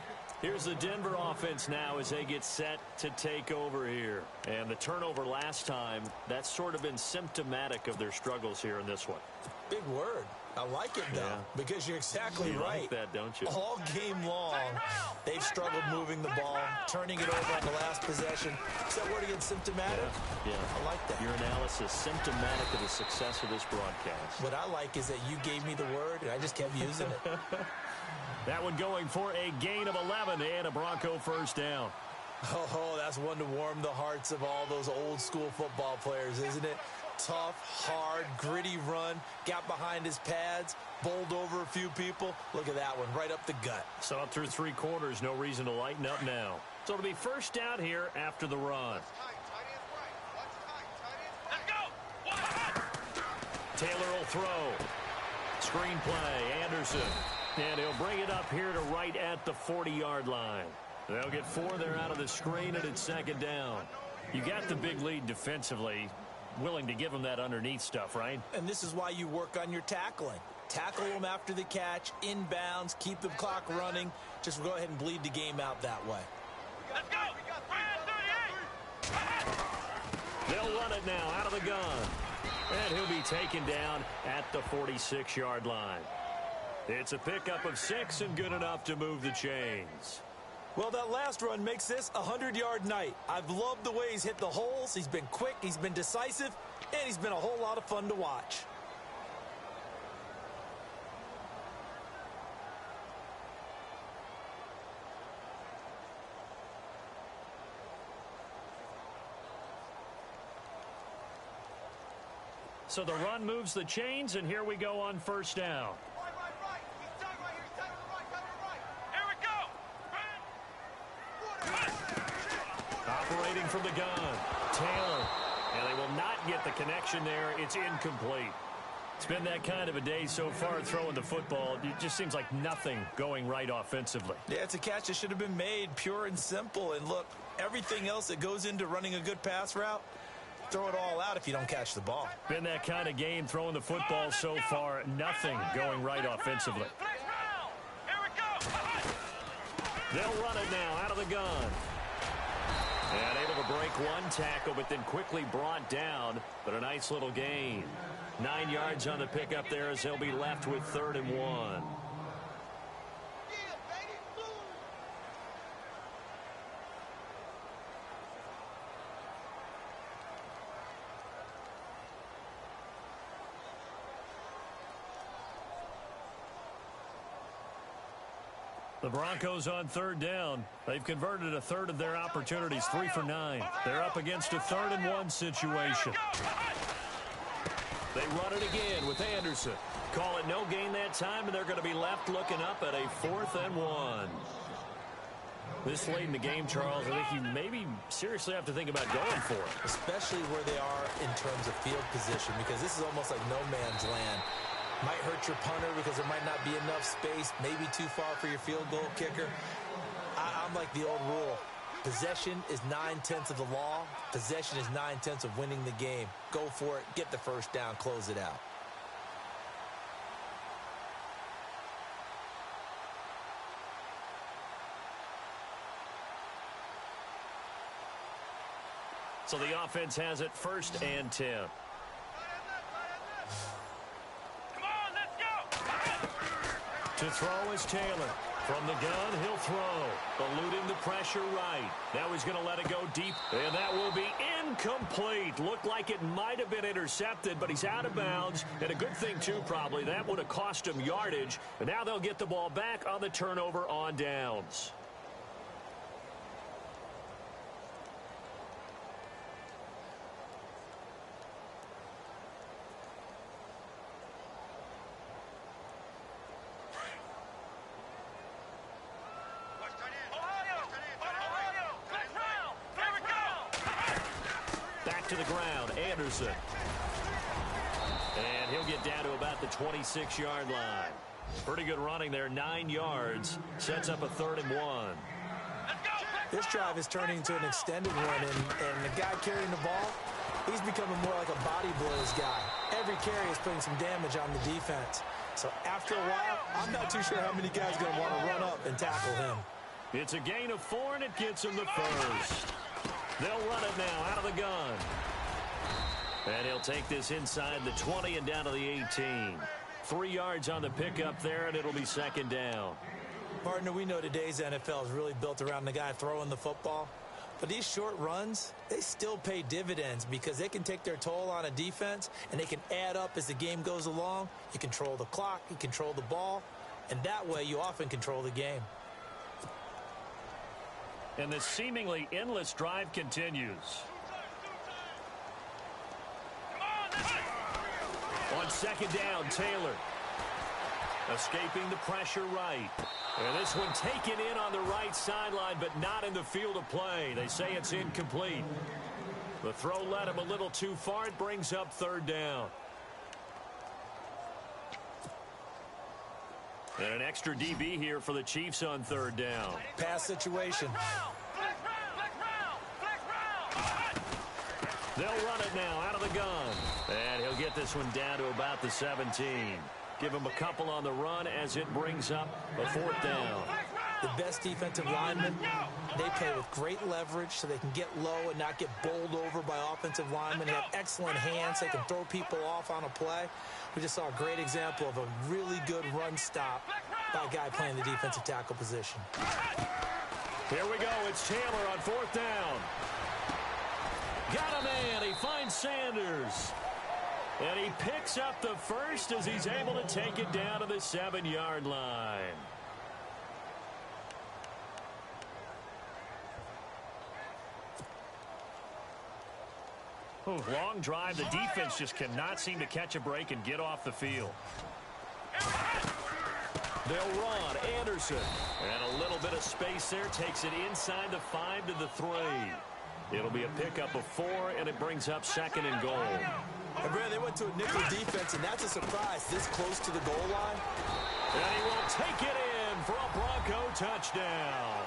Here's the Denver offense now as they get set to take over here. And the turnover last time, that's sort of been symptomatic of their struggles here in this one. Big word. I like it, though, because you're exactly right. You like that, don't you? All game long, they've struggled moving the ball, turning it over on the last possession. Is that word again, symptomatic? Yeah. I like that. Your analysis, symptomatic of the success of this broadcast. What I like is that you gave me the word, and I just kept using it. That one going for a gain of 11 and a Bronco first down. Oh, that's one to warm the hearts of all those old school football players, isn't it? Tough, hard, gritty run, got behind his pads, bowled over a few people. Look at that one, right up the gut. So up through 3 quarters, no reason to lighten up now. So it'll be first down here after the run. Let's go. Taylor will throw. Screen play, Anderson. And he'll bring it up here to right at the 40-yard line. They'll get 4 there out of the screen, and it's 2nd down. You got the big lead defensively. Willing to give them that underneath stuff, right? And this is why you work on your tackling. Tackle them after the catch, inbounds, keep the clock running. Just go ahead and bleed the game out that way. Let's go. They'll run it now out of the gun. And he'll be taken down at the 46-yard line. It's a pickup of 6 and good enough to move the chains. Well, that last run makes this a 100-yard night. I've loved the way he's hit the holes. He's been quick, he's been decisive, and he's been a whole lot of fun to watch. So the run moves the chains, and here we go on first down. Right. He's tight right here. He's tight to the right. Here we go. Operating from the gun, Taylor. And they will not get the connection there. It's incomplete. It's been that kind of a day so far throwing the football. It just seems like nothing going right offensively. Yeah, it's a catch that should have been made, pure and simple. And look, everything else that goes into running a good pass route, throw it all out if you don't catch the ball. Been that kind of game throwing the football so far. Nothing going right offensively. Here we go. They'll run it now out of the gun. And able to break one tackle, but then quickly brought down. But a nice little gain. 9 yards on the pickup there as he'll be left with 3rd and 1. The Broncos on 3rd down. They've converted a third of their opportunities, 3 for 9. They're up against a 3rd and 1 situation. They run it again with Anderson. Call it no gain that time, and they're going to be left looking up at a 4th and 1. This late in the game, Charles, I think you maybe seriously have to think about going for it. Especially where they are in terms of field position, because this is almost like no man's land. Might hurt your punter because there might not be enough space, maybe too far for your field goal kicker. I'm like the old rule. Possession is 9/10 of the law. Possession is 9/10 of winning the game. Go for it. Get the first down. Close it out. So the offense has it 1st and 10. To throw is Taylor. From the gun, he'll throw. Eluding the pressure right. Now he's going to let it go deep. And that will be incomplete. Looked like it might have been intercepted, but he's out of bounds. And a good thing, too, probably. That would have cost him yardage. And now they'll get the ball back on the turnover on downs. To the ground, Anderson. And he'll get down to about the 26-yard line. Pretty good running there, 9 yards. Sets up a 3rd and 1. This drive is turning into an extended one, and the guy carrying the ball, he's becoming more like a body blows guy. Every carry is putting some damage on the defense. So after a while, I'm not too sure how many guys are going to want to run up and tackle him. It's a gain of 4, and it gets him the first. They'll run it now out of the gun. And he'll take this inside the 20 and down to the 18. 3 yards on the pickup there, and it'll be 2nd down. Partner, we know today's NFL is really built around the guy throwing the football. But these short runs, they still pay dividends because they can take their toll on a defense, and they can add up as the game goes along. You control the clock, you control the ball, and that way you often control the game. And the seemingly endless drive continues. On 2nd down, Taylor. Escaping the pressure right. And this one taken in on the right sideline, but not in the field of play. They say it's incomplete. The throw led him a little too far. It brings up 3rd down. And an extra DB here for the Chiefs on 3rd down. Pass situation. They'll run it now out of the gun. And he'll get this one down to about the 17. Give him a couple on the run as it brings up a 4th down. The best defensive linemen, they play with great leverage so they can get low and not get bowled over by offensive linemen. They have excellent hands. They can throw people off on a play. We just saw a great example of a really good run stop by a guy playing the defensive tackle position. Here we go. It's Taylor on 4th down. Got a man. He finds Sanders. And he picks up the first as he's able to take it down to the 7-yard line. Long drive. The defense just cannot seem to catch a break and get off the field. They'll run. Anderson. And a little bit of space there. Takes it inside the 5 to the 3. It'll be a pickup of 4, and it brings up 2nd and goal. And Brad, they went to a nickel defense, and that's a surprise this close to the goal line. And he will take it in for a Bronco touchdown.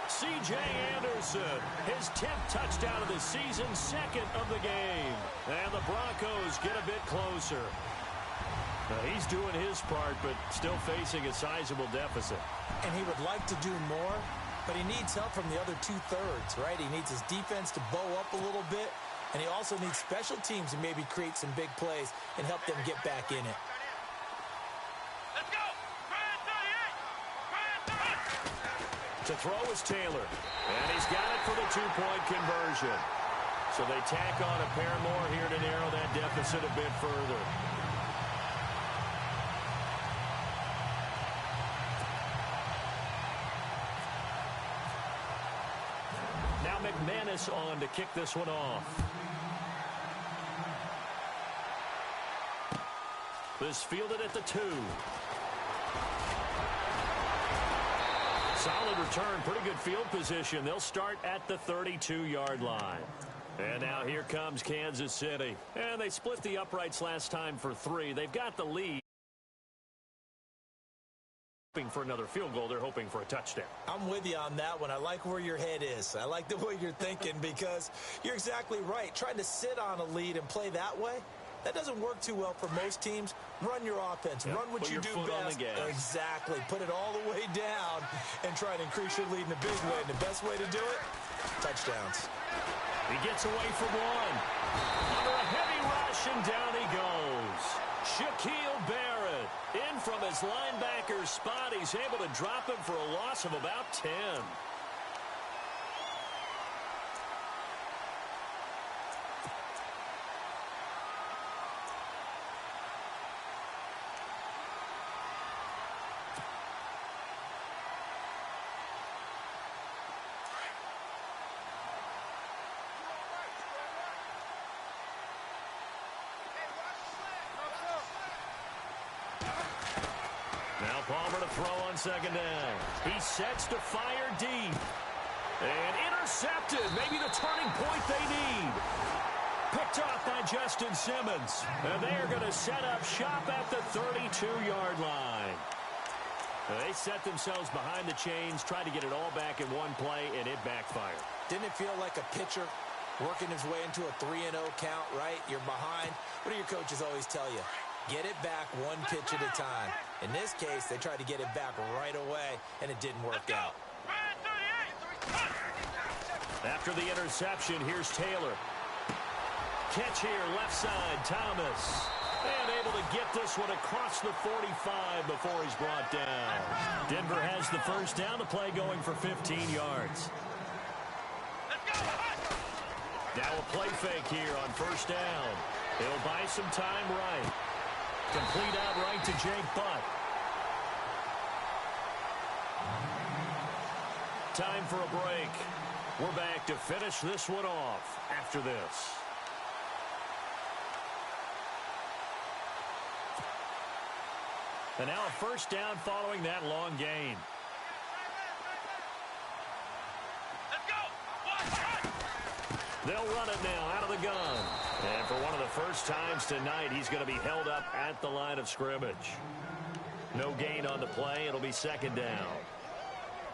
C.J. Anderson, his 10th touchdown of the season, 2nd of the game. And the Broncos get a bit closer. Now, he's doing his part, but still facing a sizable deficit. And he would like to do more, but he needs help from the other 2/3, right? He needs his defense to bow up a little bit, and he also needs special teams to maybe create some big plays and help them get back in it. Let's go! Brand 38! To throw is Taylor. And he's got it for the 2-point conversion. So they tack on a pair more here to narrow that deficit a bit further. Now McManus on to kick this one off. This fielded at the 2. Solid return, pretty good field position. They'll start at the 32-yard line. And now here comes Kansas City. And they split the uprights last time for 3. They've got the lead. Hoping for another field goal. They're hoping for a touchdown. I'm with you on that one. I like where your head is. I like the way you're thinking because you're exactly right. Trying to sit on a lead and play that way, that doesn't work too well for most teams. Run your offense. Yep. Run what you do best. Exactly. Put it all the way down and try to increase your lead in a big way. And the best way to do it, touchdowns. He gets away from one. Under a heavy rush, and down he goes. Shaquille Barrett in from his linebacker spot. He's able to drop him for a loss of about 10. Now Palmer to throw on 2nd down. He sets to fire deep. And intercepted. Maybe the turning point they need. Picked off by Justin Simmons. And they are going to set up shop at the 32-yard line. They set themselves behind the chains, tried to get it all back in one play, and it backfired. Didn't it feel like a pitcher working his way into a 3-0 count, right? You're behind. What do your coaches always tell you? Get it back one pitch at a time. In this case, they tried to get it back right away, and it didn't work out. After the interception, here's Taylor. Catch here, left side, Thomas. And able to get this one across the 45 before he's brought down. Denver has the first down. The play going for 15 yards. Now a play fake here on 1st down. He'll buy some time right. Complete out right to Jake Butt. Time for a break. We're back to finish this one off after this. And now a first down following that long gain. They'll run it now out of the gun. And for one of the first times tonight, he's going to be held up at the line of scrimmage. No gain on the play. It'll be 2nd down.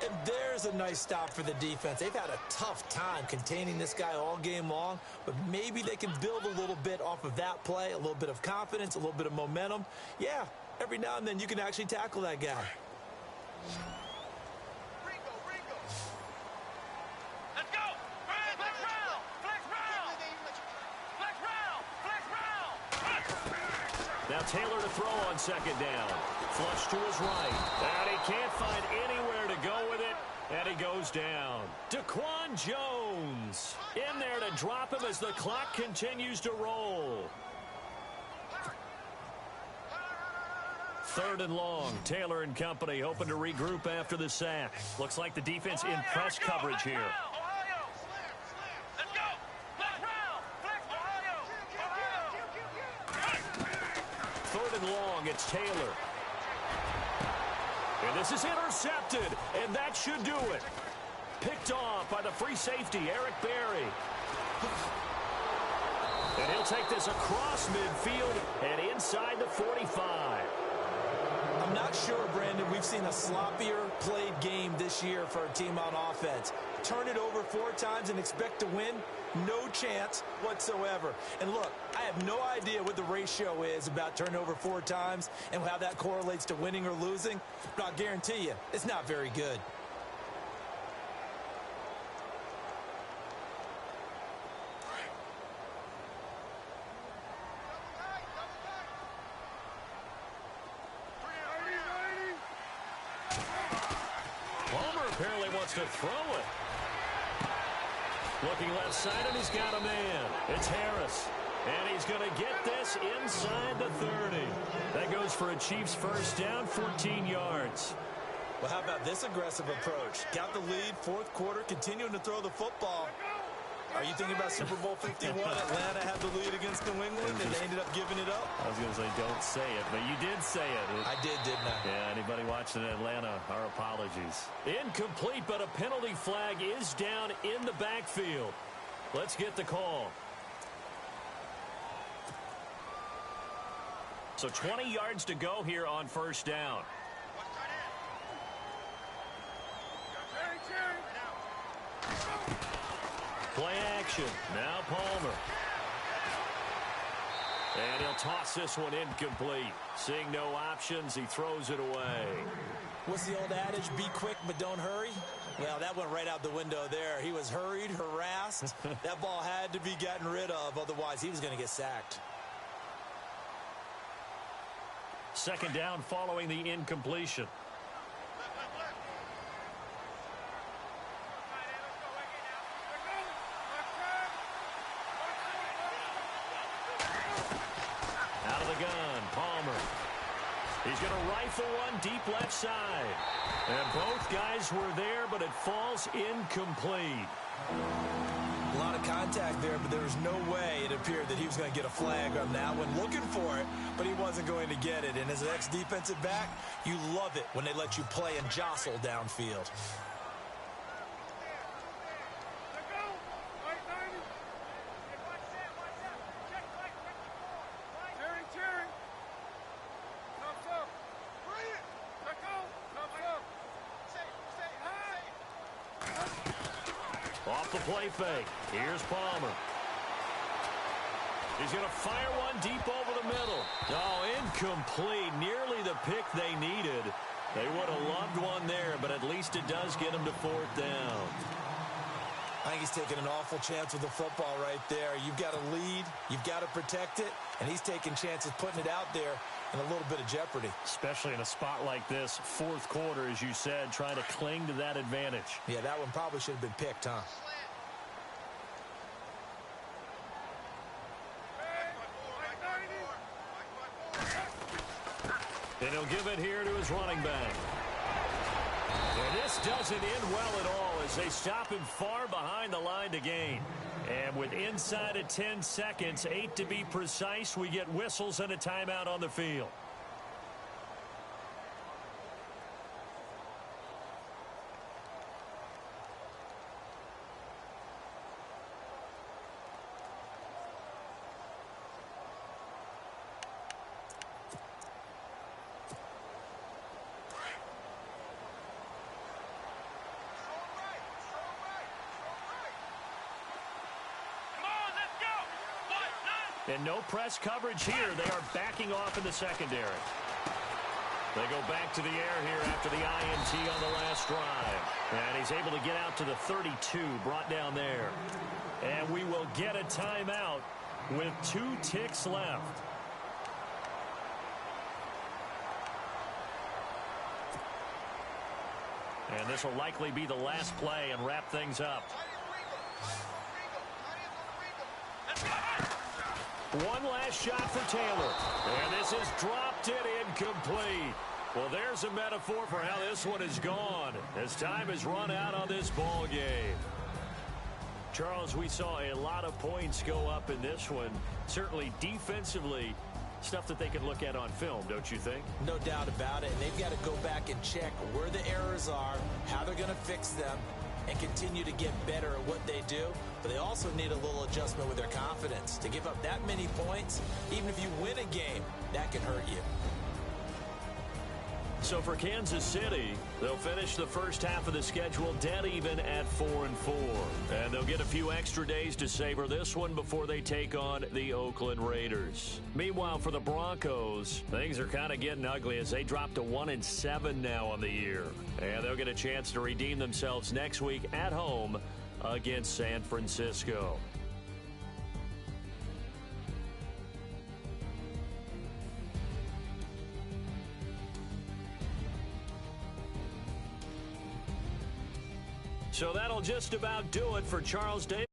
And there's a nice stop for the defense. They've had a tough time containing this guy all game long, but maybe they can build a little bit off of that play, a little bit of confidence, a little bit of momentum. Yeah, every now and then you can actually tackle that guy. Let's go! Flex round! Flex round! Flex round! Flex round! Now Taylor to throw on 2nd down. Flush to his right. And he can't find anywhere to go with it. And he goes goes down. Daquan Jones in there to drop him as the clock continues to roll. 3rd and long. Taylor and company hoping to regroup after the sack. Looks like the defense in press coverage here. Let's go. Flex round. Flex Ohio. 3rd and long. It's Taylor. And this is intercepted, and that should do it. Picked off by the free safety, Eric Berry. And he'll take this across midfield and inside the 45. I'm not sure, Brandon, we've seen a sloppier played game this year for a team on offense. Turn it over 4 times and expect to win? No chance whatsoever. And look, I have no idea what the ratio is about turnover 4 times and how that correlates to winning or losing, but I'll guarantee you, it's not very good. Apparently wants to throw it. Looking left side, and he's got a man. It's Harris. And he's going to get this inside the 30. That goes for a Chiefs first down, 14 yards. Well, how about this aggressive approach? Got the lead, 4th quarter, continuing to throw the football. Are you thinking about Super Bowl 51? Atlanta had the lead against New England, and they ended up giving it up? I was going to say, don't say it, but you did say it. I did, didn't I? Yeah, anybody watching Atlanta, our apologies. Incomplete, but a penalty flag is down in the backfield. Let's get the call. So 20 yards to go here on first down. Play action. Now Palmer. And he'll toss this one incomplete. Seeing no options, he throws it away. What's the old adage? Be quick, but don't hurry? Well, that went right out the window there. He was hurried, harassed. That ball had to be gotten rid of. Otherwise, he was going to get sacked. 2nd down following the incompletion. Out of the gun, Palmer. He's going to rifle one deep left side. And both guys were there, but it falls incomplete. A lot of contact there, but there was no way it appeared that he was going to get a flag on that one. Looking for it, but he wasn't going to get it. And as an ex-defensive back, you love it when they let you play and jostle downfield. Off the play fake. Here's Palmer. He's going to fire one deep over the middle. Oh, incomplete. Nearly the pick they needed. They would have loved one there, but at least it does get him to 4th down. I think he's taking an awful chance with the football right there. You've got to lead. You've got to protect it. And he's taking chances putting it out there in a little bit of jeopardy. Especially in a spot like this, 4th quarter, as you said, trying to cling to that advantage. Yeah, that one probably should have been picked, huh? And he'll give it here to his running back. And this doesn't end well at all as they stop him far behind the line to gain. And with inside of 10 seconds, 8 to be precise, we get whistles and a timeout on the field. And no press coverage here. They are backing off in the secondary. They go back to the air here after the INT on the last drive. And he's able to get out to the 32, brought down there. And we will get a timeout with 2 ticks left. And this will likely be the last play and wrap things up. One last shot for Taylor. And this is dropped it incomplete. Well, there's a metaphor for how this one is gone as time has run out on this ball game. Charles, we saw a lot of points go up in this one. Certainly defensively, stuff that they can look at on film, don't you think? No doubt about it. And they've got to go back and check where the errors are, how they're going to fix them, and continue to get better at what they do. But they also need a little adjustment with their confidence. To give up that many points, even if you win a game, that can hurt you. So for Kansas City, they'll finish the first half of the schedule dead even at 4-4. And they'll get a few extra days to savor this one before they take on the Oakland Raiders. Meanwhile, for the Broncos, things are kind of getting ugly as they drop to 1-7 now on the year. And they'll get a chance to redeem themselves next week at home against San Francisco. So that'll just about do it for Charles Davis.